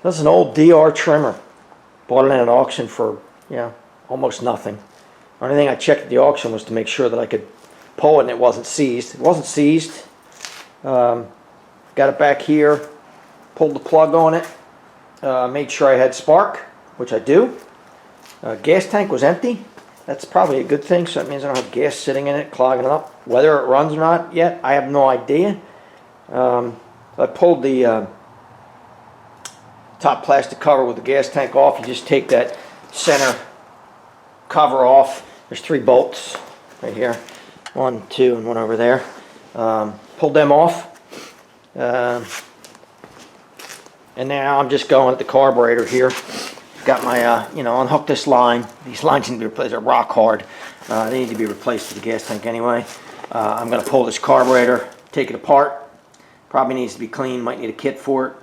This is an old DR trimmer. Bought it at an auction for, almost nothing. The only thing I checked at the auction was to make sure that I could pull it and it wasn't seized. It wasn't seized. Got it back here, pulled the plug on it, made sure I had spark, which I do. Gas tank was empty. That's probably a good thing, so that means I don't have gas sitting in it, clogging it up. Whether it runs or not yet, I have no idea. I pulled the top plastic cover with the gas tank off. You just take that center cover off. There's 3 bolts right here. 1, 2, and 1 over there. Pulled them off. And now I'm just going at the carburetor here. Got my, unhook this line. These lines need to be replaced. They're rock hard. They need to be replaced to the gas tank anyway. I'm going to pull this carburetor, take it apart. Probably needs to be cleaned. Might need a kit for it.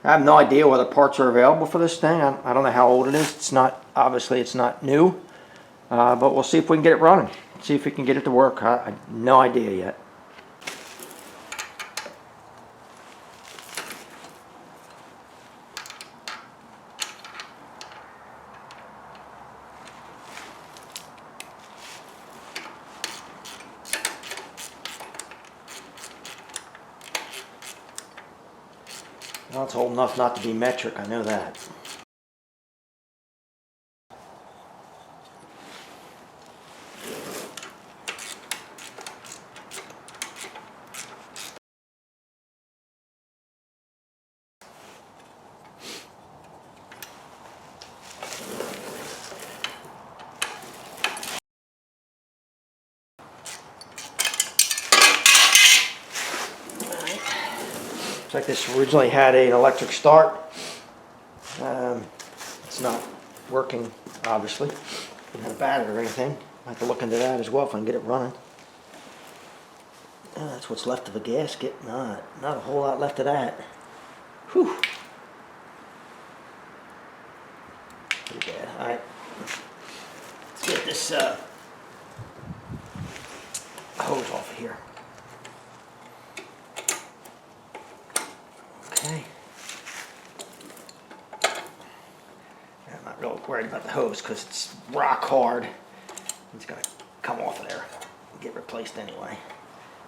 I have no idea whether parts are available for this thing. I don't know how old it is. It's not, obviously it's not new. But we'll see if we can get it running. See if we can get it to work. I have no idea yet. Well, it's old enough not to be metric, I know that. Looks like this originally had an electric start. It's not working, obviously. Didn't have a battery or anything. I have to look into that as well if I can get it running. That's what's left of a gasket. Not a whole lot left of that. Whew. Pretty bad. All right. Let's get this hose off of here. Okay. I'm not real worried about the hose because it's rock hard. It's going to come off of there and get replaced anyway.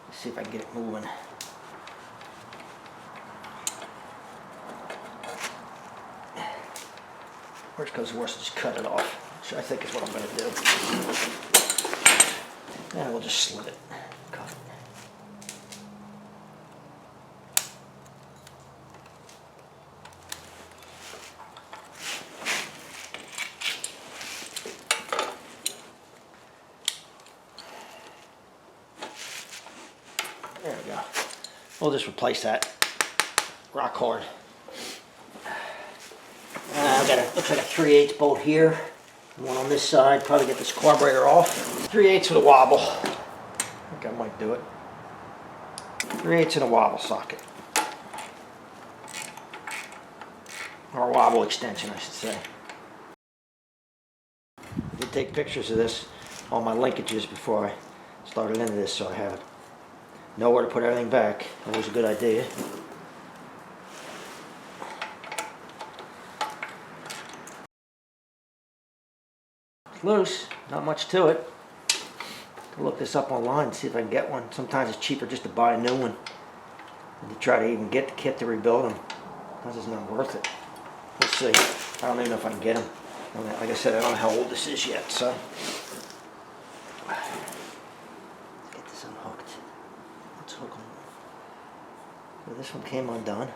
Let's see if I can get it moving. Worst comes to worst, just cut it off, which I think is what I'm going to do. And we'll just slit it. Cut it. There we go. We'll just replace that. Rock hard. I've got looks like a 3/8 bolt here. One on this side. Probably get this carburetor off. 3/8 with a wobble. I think I might do it. 3/8 in a wobble socket. Or a wobble extension, I should say. I did take pictures of this, all my linkages before I started into this, so I have nowhere to put everything back. That was a good idea. It's loose, not much to it. I'll look this up online and see if I can get one. Sometimes it's cheaper just to buy a new one than to try to even get the kit to rebuild them. This is not worth it. We'll see. I don't even know if I can get them. Like I said, I don't know how old this is yet, so. Let's get this unhooked. Let's hook them. So this one came undone.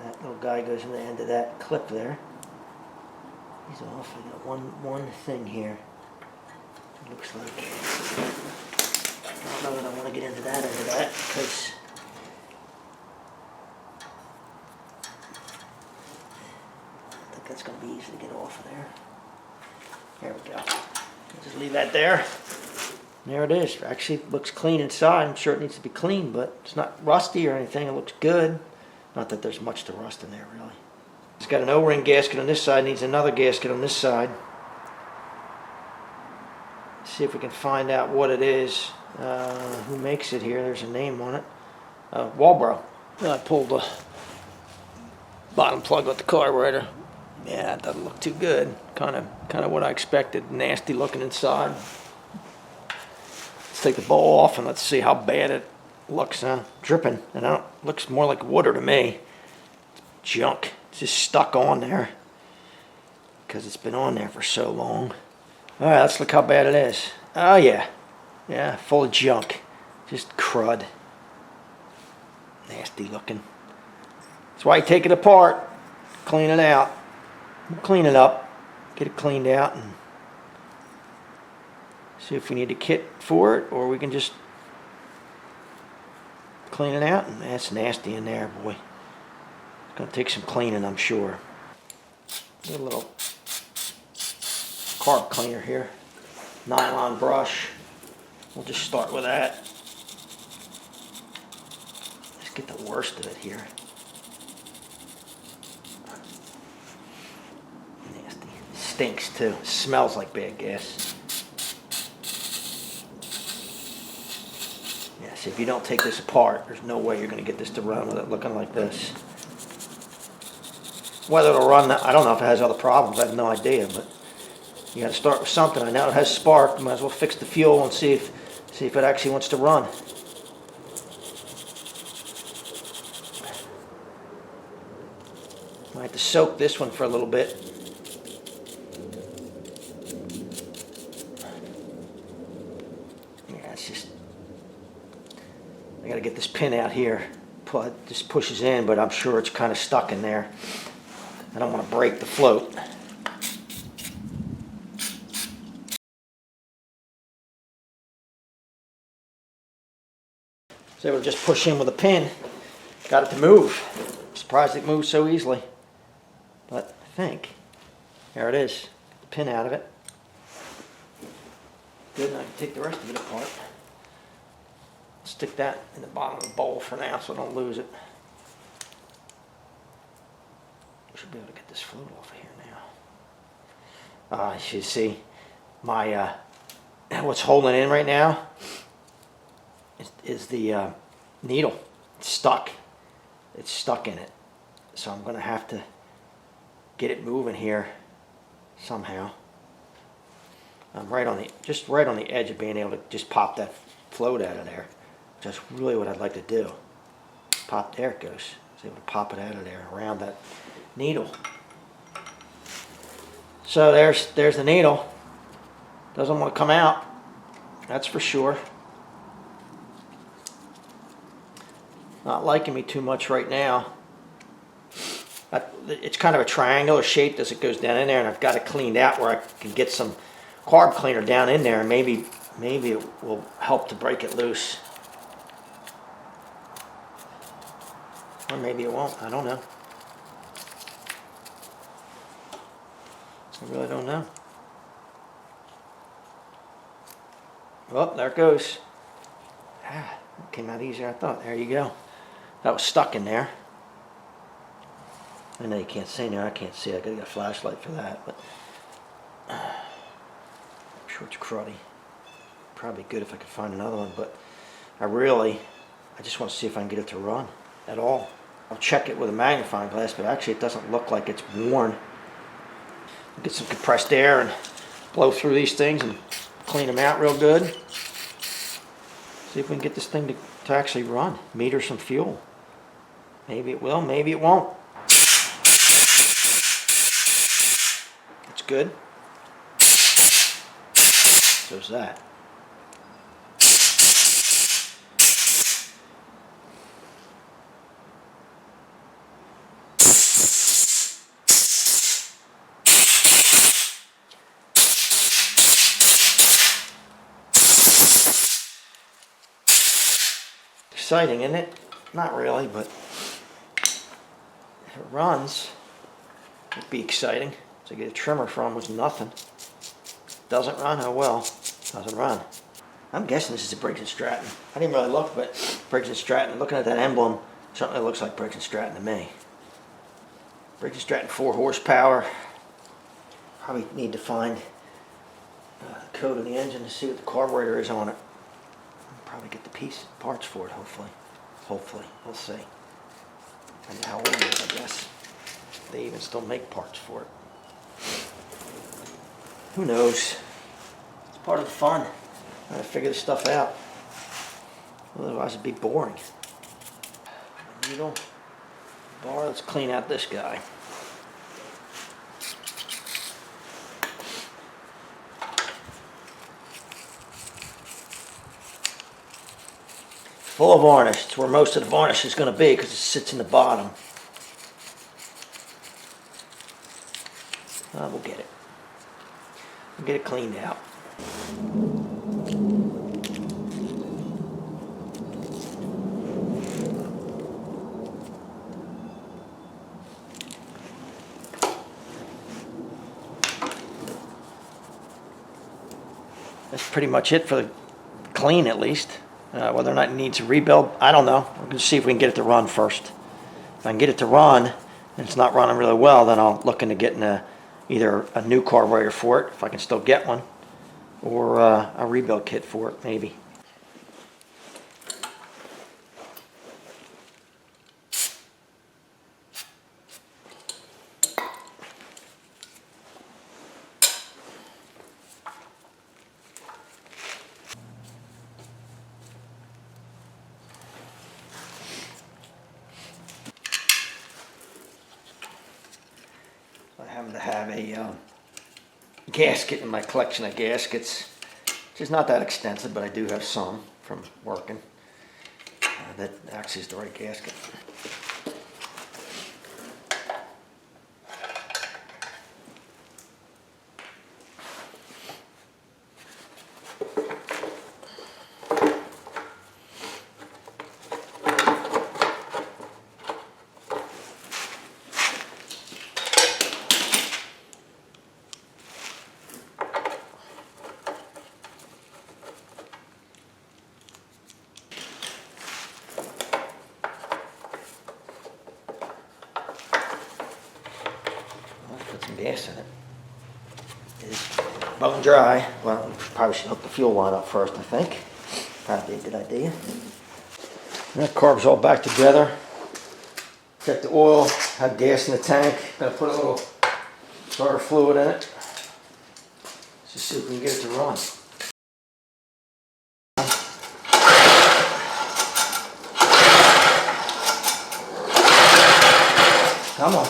That little guy goes in the end of that clip there. He's off. I got one thing here. It looks like. I don't know that I want to get into that end of that because I think that's going to be easy to get off of there. There we go. I'll just leave that there. There it is. Actually, it looks clean inside. I'm sure it needs to be clean, but it's not rusty or anything. It looks good. Not that there's much to rust in there, really. It's got an O-ring gasket on this side. Needs another gasket on this side. See if we can find out what it is. Who makes it here? There's a name on it. Walbro. I pulled bottom plug with the carburetor. Yeah, it doesn't look too good. Kind of what I expected. Nasty looking inside. Let's take the bowl off and let's see how bad it looks. Dripping, and looks more like water to me. Junk. It's just stuck on there because it's been on there for so long. All right, let's look how bad it is. Oh yeah, yeah, full of junk. Just crud. Nasty looking. That's why you take it apart, clean it out. We'll clean it up, get it cleaned out, and see if we need a kit for it, or we can just clean it out. And that's nasty in there, boy. It's gonna take some cleaning, I'm sure. Get a little carb cleaner here, nylon brush. We'll just start with that. Let's get the worst of it here. Nasty. Stinks too. Smells like bad gas. Yeah, see, if you don't take this apart, there's no way you're going to get this to run with it looking like this. Whether it'll run, I don't know if it has other problems. I have no idea, but you got to start with something. I know it has spark. Might as well fix the fuel and see if it actually wants to run. Might have to soak this one for a little bit. Yeah, it's just, I got to get this pin out here. It just pushes in, but I'm sure it's kind of stuck in there. I don't want to break the float. So able to just push in with a pin. Got it to move. I'm surprised it moves so easily. But I think, there it is. Get the pin out of it. Good, and I can take the rest of it apart. Stick that in the bottom of the bowl for now so I don't lose it. Should be able to get this float off of here now. You see, my what's holding in right now is the needle. It's stuck. It's stuck in it. So I'm going to have to get it moving here somehow. I'm just right on the edge of being able to just pop that float out of there. That's really what I'd like to do. Pop, there it goes. I was able to pop it out of there around that needle. So there's the needle. Doesn't want to come out, that's for sure. Not liking me too much right now. It's kind of a triangular shape as it goes down in there, and I've got it cleaned out where I can get some carb cleaner down in there, and maybe it will help to break it loose. Or maybe it won't, I don't know. I really don't know. Well, there it goes. It came out easier than I thought. There you go. That was stuck in there. I know you can't see now. I can't see. I gotta get a flashlight for that, but I'm sure it's cruddy. Probably good if I could find another one, but I just want to see if I can get it to run at all. I'll check it with a magnifying glass, but actually it doesn't look like it's worn. Get some compressed air and blow through these things and clean them out real good. See if we can get this thing to actually run. Meter some fuel. Maybe it will, maybe it won't. That's good. So's that. Exciting, isn't it? Not really, but if it runs, it'd be exciting. To get a trimmer from was nothing. Doesn't run? Oh well, doesn't run. I'm guessing this is a Briggs & Stratton. I didn't really look, but Briggs & Stratton, looking at that emblem, certainly looks like Briggs & Stratton to me. Briggs & Stratton 4 horsepower. Probably need to find the code of the engine to see what the carburetor is on it. Probably get the parts for it, hopefully. Hopefully, we'll see. And how old it is, I guess. They even still make parts for it. Who knows? It's part of the fun. Trying to figure this stuff out. Otherwise it'd be boring. Needle, bar, let's clean out this guy. Full of varnish. It's where most of the varnish is going to be because it sits in the bottom. We'll get it. We'll get it cleaned out. That's pretty much it for the clean, at least. Whether or not it needs a rebuild, I don't know. We're going to see if we can get it to run first. If I can get it to run, and it's not running really well, then I'll look into getting either a new carburetor for it, if I can still get one, or a rebuild kit for it, maybe. I happen to have a gasket in my collection of gaskets, which is not that extensive, but I do have some from working. That actually is the right gasket. Put some gas in it. It's bone dry. Well, probably should hook the fuel line up first, I think. Probably a good idea. And that carb's all back together. Check the oil, have gas in the tank. Gonna put a little starter fluid in it. Let's just see if we can get it to run. Come on.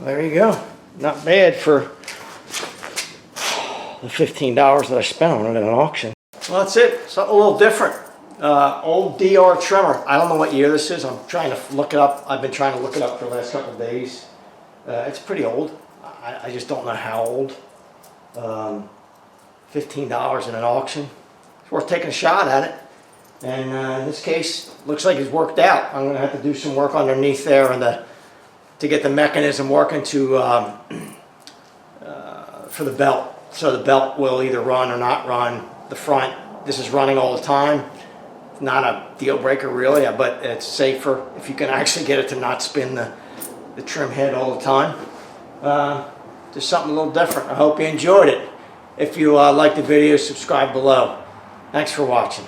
There you go. Not bad for the $15 that I spent on it at an auction. Well, that's it. Something a little different. Old DR trimmer. I don't know what year this is. I'm trying to look it up. I've been trying to look it up for the last couple of days. It's pretty old. I just don't know how old. $15 in an auction. It's worth taking a shot at it. And in this case, looks like it's worked out. I'm going to have to do some work underneath there and to get the mechanism working for the belt. So the belt will either run or not run. The front, this is running all the time. It's not a deal breaker really, but it's safer if you can actually get it to not spin the trim head all the time. Just something a little different. I hope you enjoyed it. If you like the video, subscribe below. Thanks for watching.